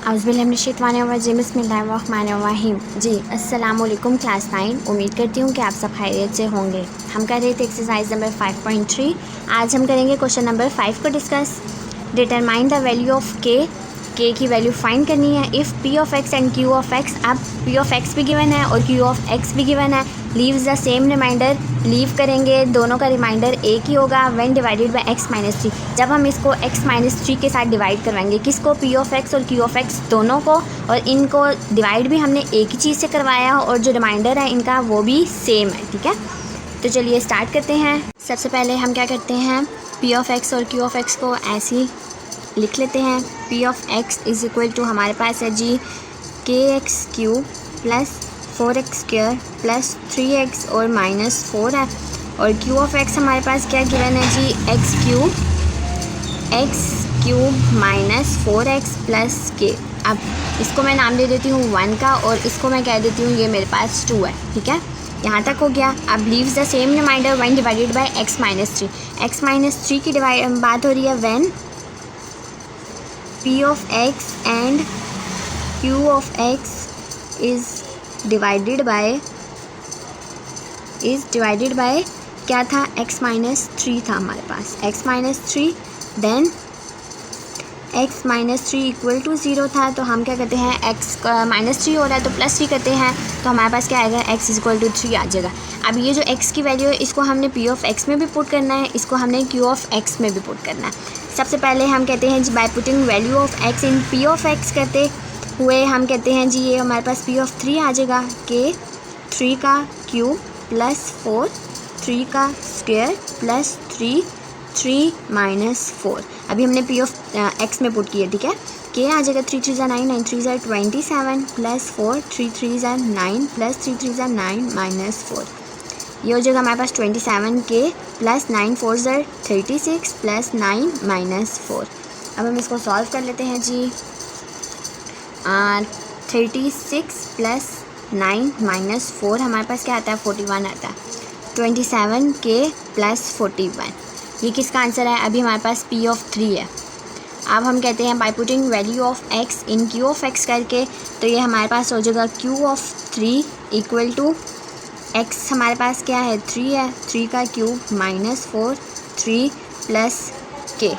बिस्मिल्लाहिर्रहमानिर्रहीम। जी अस्सलाम वालेकुम क्लास 9। उम्मीद करती हूँ कि आप सब खैरियत से होंगे। हम कर रहे थे एक्सरसाइज नंबर 5.3। आज हम करेंगे क्वेश्चन नंबर 5 को discuss. Determine the value of K की वैल्यू फाइंड करनी है। If P of x and Q of X, अब पी ऑफ एक्स भी गिवन है और क्यू ऑफ एक्स भी गिवन है। Leaves the same remainder, leave करेंगे दोनों का रिमाइंडर एक ही होगा। When divided by x minus 3, जब हम इसको एक्स माइनस 3 के साथ डिवाइड करवाएंगे, किसको, पी ऑफ एक्स और क्यू ऑफ एक्स दोनों को, और इनको डिवाइड भी हमने एक ही चीज़ से करवाया और जो रिमाइंडर है इनका वो भी सेम है। ठीक है, तो चलिए स्टार्ट करते हैं। सबसे पहले हम क्या करते हैं, पी ऑफ एक्स और क्यू ऑफ एक्स को ऐसे ही लिख लेते हैं। P of X is equal to हमारे पास है जी K X cube plus 4x square plus 3x और माइनस 4 है। और क्यू ऑफ एक्स हमारे पास क्या गिवन है जी, x cube minus 4x plus k. अब इसको मैं नाम दे देती हूँ 1 का और इसको मैं कह देती हूँ ये मेरे पास 2 है। ठीक है, यहाँ तक हो गया। अब leaves the same remainder when divided by x minus 3। x minus 3 की बात हो रही है when p of x and q of x is divided by क्या था, x माइनस 3 था हमारे पास, x minus 3, then x minus 3 equal to 0 था। तो हम क्या करते हैं, x माइनस 3 हो रहा है तो प्लस 3 करते हैं, तो हमारे पास क्या आएगा, x इक्वल टू 3 आ जाएगा। अब ये जो x की वैल्यू है इसको हमने p ऑफ x में भी पुट करना है, इसको हमने q ऑफ x में भी पुट करना है। सबसे पहले हम कहते हैं जी by putting value of x in p of x करते हुए हम कहते हैं जी ये हमारे पास p ऑफ 3 आ जाएगा, कि 3 का क्यूब प्लस 4, 3 का स्क्वायर प्लस 3 माइनस 4। अभी हमने p ऑफ x में पुट किया। ठीक है, के आ जाएगा 3 3 9 9 3 27 प्लस 4 3 3 9 प्लस 3 3 9 माइनस 4। ये हो जाएगा हमारे पास 27 के प्लस 9 4 36 प्लस 9 माइनस 4। अब हम इसको सॉल्व कर लेते हैं जी। 36 प्लस 9 माइनस 4 हमारे पास क्या आता है, 41 आता है। 27 के प्लस 41, ये किसका आंसर है। अभी हमारे पास p ऑफ 3 है। अब हम कहते हैं by putting value of x in q of x करके, तो ये हमारे पास हो जाएगा q of 3 equal to x हमारे पास क्या है, 3 है, 3 का क्यूब माइनस 4 3 प्लस के,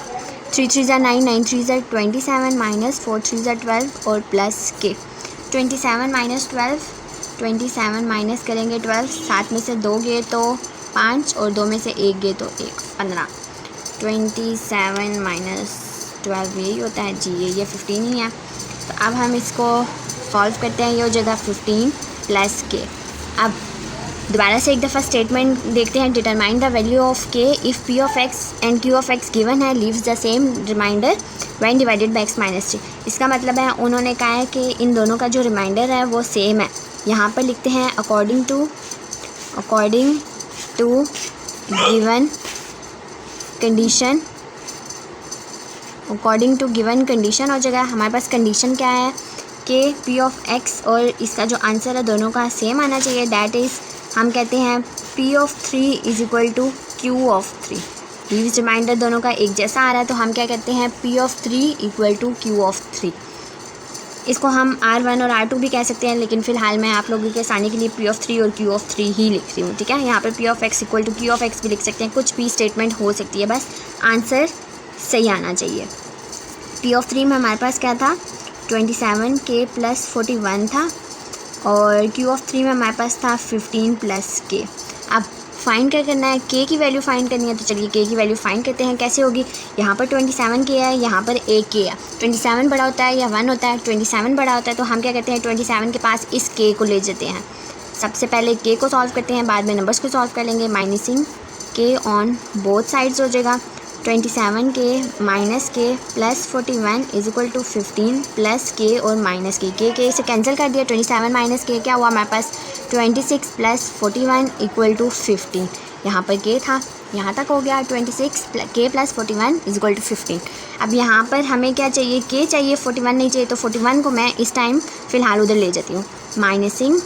3 3 9 9 3 27 माइनस 4 3 12 और प्लस के। 27 माइनस 12, 27 माइनस करेंगे 12, 7 में से 2 गए तो 5 और 2 में से 1 गए तो 1, 15। 27 माइनस 12 यही होता है जी, ये 15 ही है। तो अब हम इसको सॉल्व करते हैं, ये हो जाएगा 15 प्लस के। अब दोबारा से एक दफ़ा स्टेटमेंट देखते हैं। Determine the value of k if P of x and Q of x given है, leaves the same remainder when divided by x minus 3। इसका मतलब है उन्होंने कहा है कि इन दोनों का जो रिमाइंडर है वो सेम है। यहाँ पर लिखते हैं according to given condition, according to given condition हो जाएगा। हमारे पास कंडीशन क्या है कि पी ऑफ एक्स और इसका जो आंसर है दोनों का सेम आना चाहिए। दैट इज़ हम कहते हैं p of 3 is equal to q of 3। Leaves remainder दोनों का एक जैसा आ रहा है तो हम क्या कहते हैं, p of 3 equal to q of 3। इसको हम R1 और R2 भी कह सकते हैं, लेकिन फ़िलहाल मैं आप लोगों के आसानी के लिए p ऑफ 3 और q ऑफ 3 ही लिख रही हूँ। ठीक है, यहाँ पर p of x equal to q of x भी लिख सकते हैं, कुछ भी स्टेटमेंट हो सकती है, बस आंसर सही आना चाहिए। p ऑफ 3 में हमारे पास क्या था, 27 के प्लस 41 था, और q ऑफ 3 में हमारे पास था 15 प्लस के। अब फाइंड क्या करना है, k की वैल्यू फाइंड करनी है, तो चलिए k की वैल्यू फाइंड करते हैं। कैसे होगी, यहाँ पर 27 के है, यहाँ पर एक k है। 27 बड़ा होता है या 1 होता है, 27 बड़ा होता है, तो हम क्या करते हैं 27 के पास इस k को ले जाते हैं। सबसे पहले k को सॉल्व करते हैं, बाद में नंबर्स को सॉल्व कर लेंगे। Minusing k on both sides हो जाएगा। 27 K minus K plus 41 is equal to 15 plus K और माइनस के से कैंसिल कर दिया। 27 माइनस के क्या हुआ हमारे पास, 26 प्लस 41 इक्वल टू 15। यहाँ पर के था, यहाँ तक हो गया। 26 के प्लस 41 इज इक्वल टू 15। अब यहाँ पर हमें क्या चाहिए, के चाहिए, 41 नहीं चाहिए, तो 41 को मैं इस टाइम फ़िलहाल उधर ले जाती हूँ। Minusing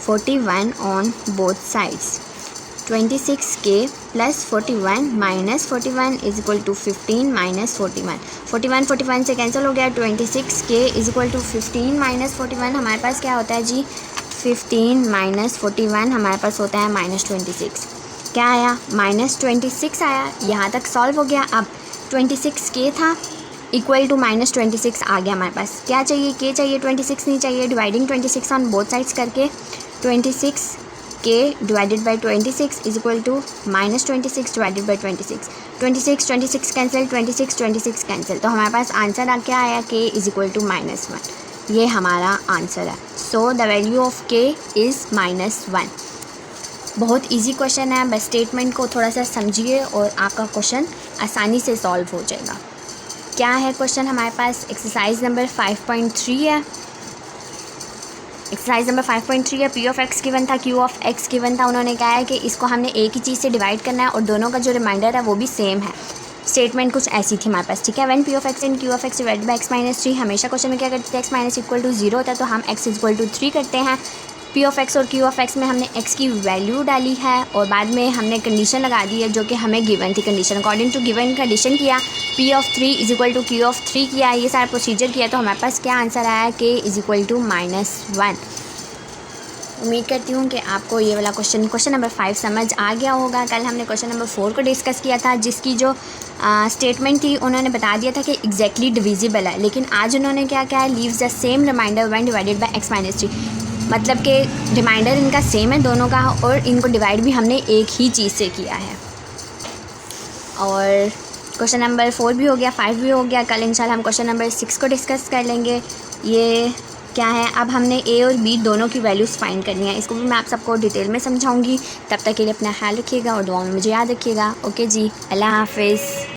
41 on both sides, 26k plus 41 minus 41 is equal to 15 minus 41 से कैंसिल हो गया। 26k is equal to 15 minus 41 हमारे पास क्या होता है जी, 15 माइनस 41 हमारे पास होता है -26। क्या आया, -26 आया। यहाँ तक सॉल्व हो गया। अब 26k था इक्वल टू -26 आ गया हमारे पास। क्या चाहिए, k चाहिए, 26 नहीं चाहिए। डिवाइडिंग 26 ऑन बोथ साइड्स करके 26k divided by 26 is equal to -26 divided by 26। 26 cancel, 26 cancel, तो हमारे पास आंसर क्या आया, k इज इक्वल टू -1। ये हमारा आंसर है। So the value of k is -1। बहुत इजी क्वेश्चन है, बस स्टेटमेंट को थोड़ा सा समझिए और आपका क्वेश्चन आसानी से सॉल्व हो जाएगा। क्या है क्वेश्चन हमारे पास, एक्सरसाइज नंबर 5.3 है। एक्सरसाइज नंबर 5.3 है। पी ऑफ एक्स गिवन था, क्यू ऑफ एक्स गिवन था। उन्होंने कहा है कि इसको हमने एक ही चीज़ से डिवाइड करना है और दोनों का जो रिमाइंडर है वो भी सेम है। स्टेटमेंट कुछ ऐसी थी हमारे पास, ठीक है। When P of x and Q of x divided by x-3, हमेशा क्वेश्चन में क्या करते थे, x- इक्वल टू 0 होता है तो हम x इक्वल टू 3 करते हैं। पी ऑफ एक्स और क्यू ऑफ एक्स में हमने x की वैल्यू डाली है और बाद में हमने कंडीशन लगा दी है जो कि हमें गिवन थी condition. According to given condition किया, p of 3 is equal to q of 3 किया, ये सारा प्रोसीजर किया, तो हमारे पास क्या आंसर आया, k इज इक्वल टू -1। उम्मीद करती हूँ कि आपको ये वाला क्वेश्चन नंबर 5 समझ आ गया होगा। कल हमने क्वेश्चन नंबर 4 को डिस्कस किया था, जिसकी जो स्टेटमेंट थी उन्होंने बता दिया था कि एग्जैक्टली डिविजिबल है, लेकिन आज उन्होंने क्या किया है, leaves the same remainder when divided by x-3। मतलब कि रिमाइंडर इनका सेम है दोनों का और इनको डिवाइड भी हमने एक ही चीज़ से किया है। और क्वेश्चन नंबर 4 भी हो गया, 5 भी हो गया। कल इंशाल्लाह हम क्वेश्चन नंबर 6 को डिस्कस कर लेंगे। ये क्या है, अब हमने ए और बी दोनों की वैल्यूज़ फाइंड करनी है। इसको भी मैं आप सबको डिटेल में समझाऊंगी। तब तक के लिए अपना ख्याल रखिएगा और दुआ में मुझे याद रखिएगा। ओके जी, अल्लाह हाफिज़।